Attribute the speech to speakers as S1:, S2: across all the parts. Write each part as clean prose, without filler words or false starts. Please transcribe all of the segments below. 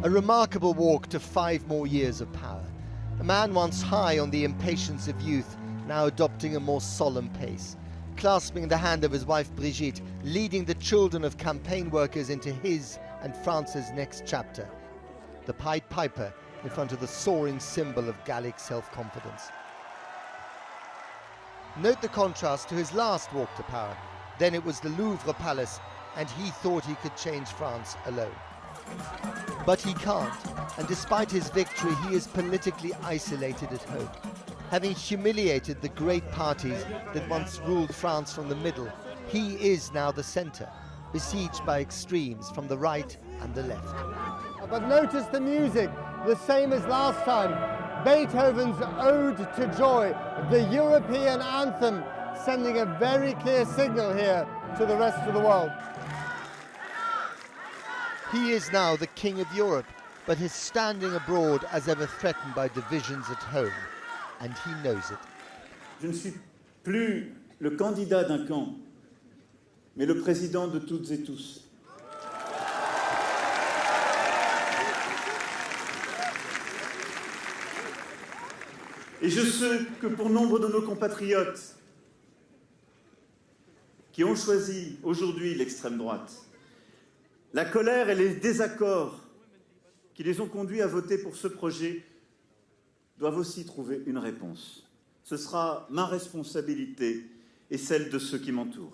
S1: A remarkable walk to 5 more years of power. A man once high on the impatience of youth, now adopting a more solemn pace, clasping the hand of his wife Brigitte, leading the children of campaign workers into his and France's next chapter. The Pied Piper in front of the soaring symbol of Gallic self-confidence. Note the contrast to his last walk to power. Then it was the Louvre Palace, and he thought he could change France alone. But he can't, and despite his victory, he is politically isolated at home. Having humiliated the great parties that once ruled France from the middle, he is now the centre, besieged by extremes from the right and the left.
S2: But notice the music, the same as last time. Beethoven's Ode to Joy, the European anthem, sending a very clear signal here to the rest of the world.
S1: He is now the king of Europe, but his standing abroad as ever threatened by divisions at home, and he knows it.
S3: Je ne suis plus le candidat d'un camp, mais le président de toutes et tous. Et je sais que pour nombre de nos compatriotes qui ont choisi aujourd'hui l'extrême droite, la colère et les désaccords qui les ont conduits à voter pour ce projet doivent aussi trouver une réponse. Ce sera ma responsabilité et celle de ceux qui m'entourent.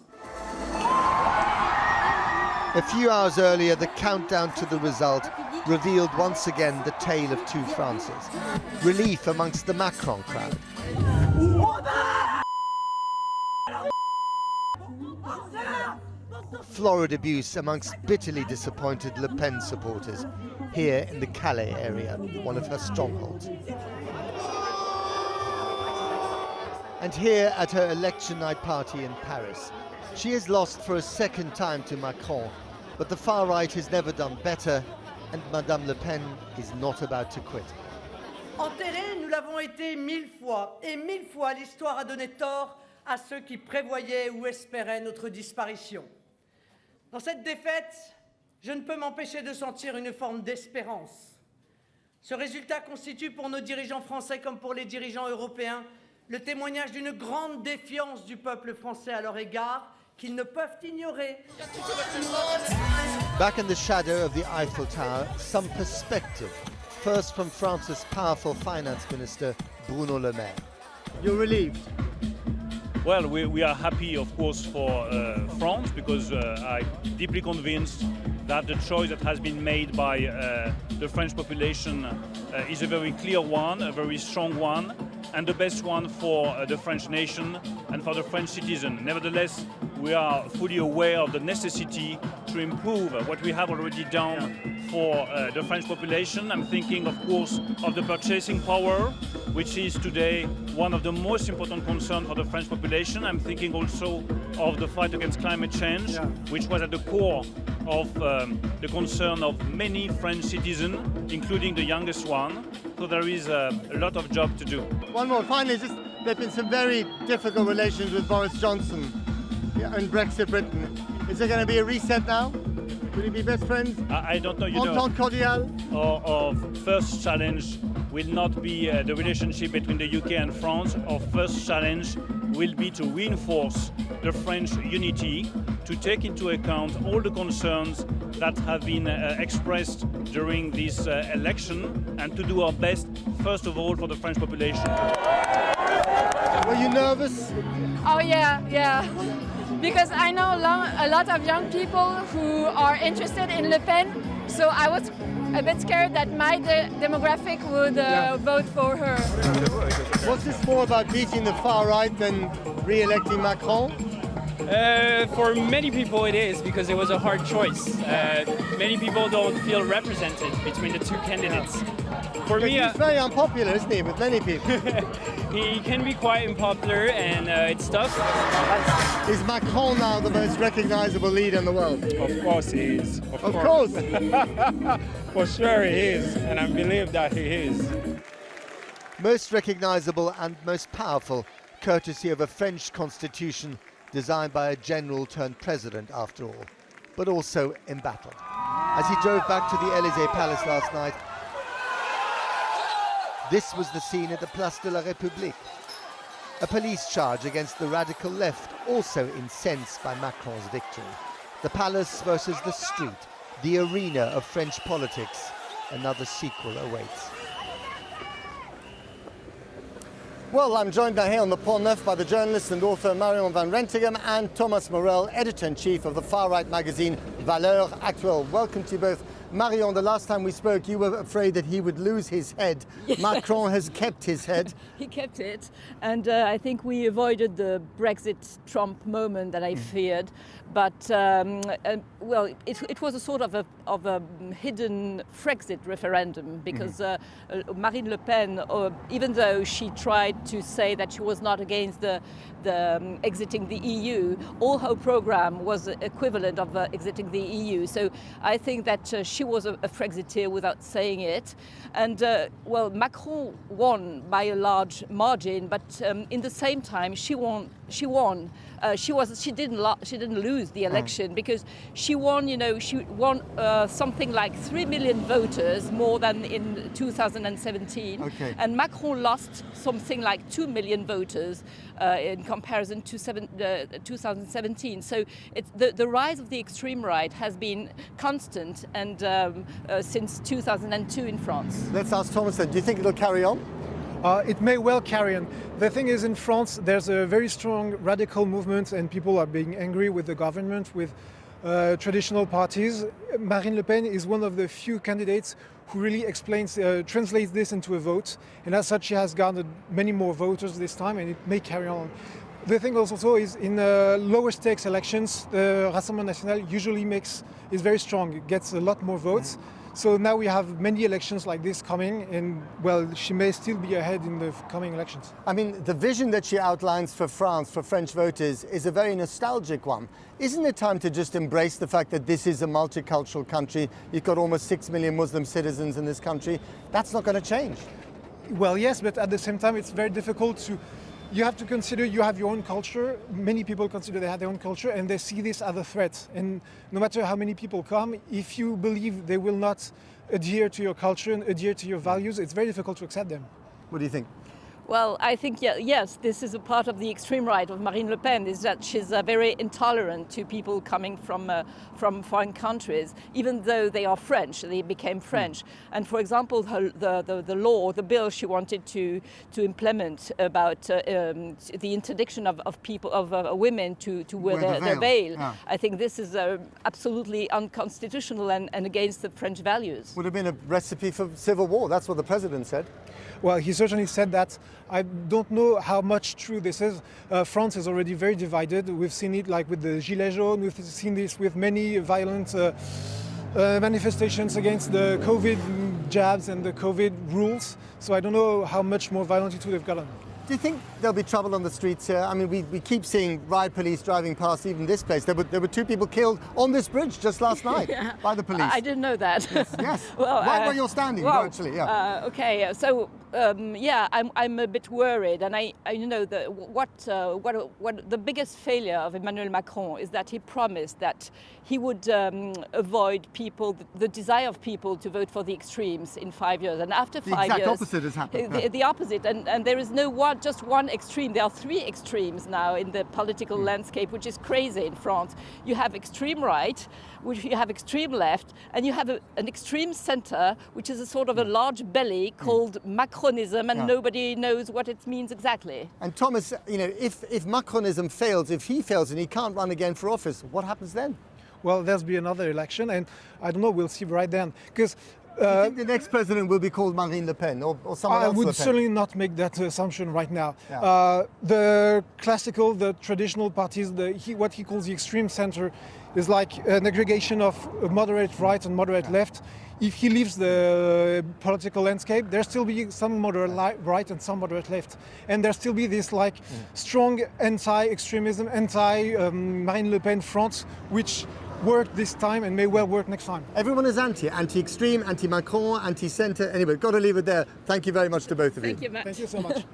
S1: A few hours earlier, the countdown to the result revealed once again the tale of two Frances. Relief amongst the Macron crowd. Florid abuse amongst bitterly disappointed Le Pen supporters here in the Calais area, one of her strongholds. And here at her election night party in Paris, she has lost for a second time to Macron, but the far right has never done better, and Madame Le Pen is not about to quit.
S4: Enterrés, nous l'avons été 1000 fois, et 1000 fois l'histoire a donné tort à ceux qui prévoyaient ou espéraient notre disparition. Dans cette défaite, je ne peux m'empêcher de sentir une forme d'espérance. Ce résultat constitue pour nos dirigeants français comme pour les dirigeants européens le témoignage d'une grande défiance du peuple français à leur égard qu'ils ne peuvent ignorer.
S1: Back in the shadow of the Eiffel Tower, some perspective. First from France's powerful finance minister, Bruno Le Maire.
S2: You're relieved?
S5: Well, we are happy, of course, for France, because I'm deeply convinced that the choice that has been made by the French population is a very clear one, a very strong one, and the best one for the French nation and for the French citizen. Nevertheless, we are fully aware of the necessity to improve what we have already done for the French population. I'm thinking, of course, of the purchasing power, which is today one of the most important concerns for the French population. I'm thinking also of the fight against climate change, which was at the core of the concern of many French citizens, including the youngest one. So there is a lot of job to do.
S2: One more, finally, there have been some very difficult relations with Boris Johnson and Brexit Britain. Is there going to be a reset now? Will you be best friends?
S5: I don't know,
S2: Entente cordiale?
S5: Our first challenge will not be the relationship between the UK and France. Our first challenge will be to reinforce the French unity, to take into account all the concerns that have been expressed during this election, and to do our best, first of all, for the French population.
S2: Were you nervous?
S6: Oh yeah. Because I know a lot of young people who are interested in Le Pen, so I was a bit scared that my demographic would vote for her.
S2: What's this more about beating the far right than re-electing Macron?
S7: For many people it is, because it was a hard choice. Many people don't feel represented between the two candidates. For me,
S2: he's very unpopular, isn't he, with many people?
S7: He can be quite unpopular, and it's tough.
S2: Is Macron now the most recognizable leader in the world?
S8: Of course he is.
S2: Of course.
S8: For sure he is, and I believe that he is.
S1: Most recognizable and most powerful, courtesy of a French constitution designed by a general turned president, after all, but also embattled. as he drove back to the Élysée Palace last night. This was the scene at the Place de la République. A police charge against the radical left, also incensed by Macron's victory. The palace versus the street, the arena of French politics. Another sequel awaits.
S2: Well, I'm joined now here on the Pont Neuf by the journalist and author Marion van Rentegem and Thomas Morel, editor-in-chief of the far-right magazine Valeurs Actuelles. Welcome to you both. Marion, the last time we spoke, you were afraid that he would lose his head. Yeah. Macron has kept his head.
S9: He kept it, and I think we avoided the Brexit-Trump moment that I feared. But well, it was a sort of a hidden Frexit referendum because Marine Le Pen, even though she tried to say that she was not against the exiting the EU, all her program was equivalent of exiting the EU. So I think that she was a Frexiteer without saying it. And well, Macron won by a large margin, but in the same time she won. She didn't lose the election because she won. You know, she won something like 3 million voters more than in 2017. Okay. And Macron lost something like 2 million voters in comparison to 2017. So the rise of the extreme right has been constant and since 2002 in France.
S2: Let's ask Thomas then, do you think it'll carry on?
S10: It may well carry on. The thing is, in France, there's a very strong radical movement and people are being angry with the government, with traditional parties. Marine Le Pen is one of the few candidates who really translates this into a vote. And as such, she has garnered many more voters this time and it may carry on. The thing also is in lower stakes elections, the Rassemblement National usually is very strong. It gets a lot more votes. So now we have many elections like this coming and, well, she may still be ahead in the coming elections.
S2: I mean, the vision that she outlines for France, for French voters, is a very nostalgic one. Isn't it time to just embrace the fact that this is a multicultural country? You've got almost 6 million Muslim citizens in this country. That's not going to change.
S10: Well, yes, but at the same time, it's very difficult to... You have to consider you have your own culture. Many people consider they have their own culture and they see this as a threat. And no matter how many people come, if you believe they will not adhere to your culture and adhere to your values, it's very difficult to accept them.
S2: What do you think?
S9: Well, I think, yes, this is a part of the extreme right of Marine Le Pen, is that she's very intolerant to people coming from foreign countries, even though they are French, they became French. And for example, the bill she wanted to implement about the interdiction of women to wear their veil. Yeah. I think this is absolutely unconstitutional and against the French values.
S2: Would have been a recipe for civil war, that's what the president said.
S10: Well, he certainly said that. I don't know how much true this is. France is already very divided. We've seen it like with the Gilets jaunes. We've seen this with many violent manifestations against the COVID jabs and the COVID rules. So I don't know how much more violent it would have gotten.
S2: Do you think there'll be trouble on the streets here? I mean, we keep seeing riot police driving past even this place. There were 2 people killed on this bridge just last night by the police.
S9: I didn't know that.
S2: Yes. Well, right where you're standing, virtually. Yeah.
S9: Okay. So yeah, I'm a bit worried, and I you know what the biggest failure of Emmanuel Macron is that he promised that he would avoid the desire of people to vote for the extremes in 5 years, and after 5 years,
S2: the exact opposite has happened.
S9: The opposite, and there is just one extreme. There are 3 extremes now in the political landscape, which is crazy in France. You have extreme right, which you have extreme left, and you have an extreme center, which is a sort of a large belly called Macronism, and nobody knows what it means exactly.
S2: And Thomas, you know, if Macronism fails, if he fails and he can't run again for office, what happens then?
S10: Well, there'll be another election, and I don't know, we'll see right then. Because
S2: do you think the next president will be called Marine Le Pen or someone else?
S10: I would certainly not make that assumption right now. Yeah. The traditional parties, what he calls the extreme center, is like an aggregation of moderate right and moderate left. If he leaves the political landscape, there still be some moderate right and some moderate left. And there still be this strong anti-extremism, anti-Marine Le Pen front, which worked this time and may well work next time.
S2: Everyone is anti-extreme, anti-Macron, anti-centre. Anyway, got to leave it there. Thank you very much to both of you.
S9: Thank you, Matt.
S10: Thank you so much.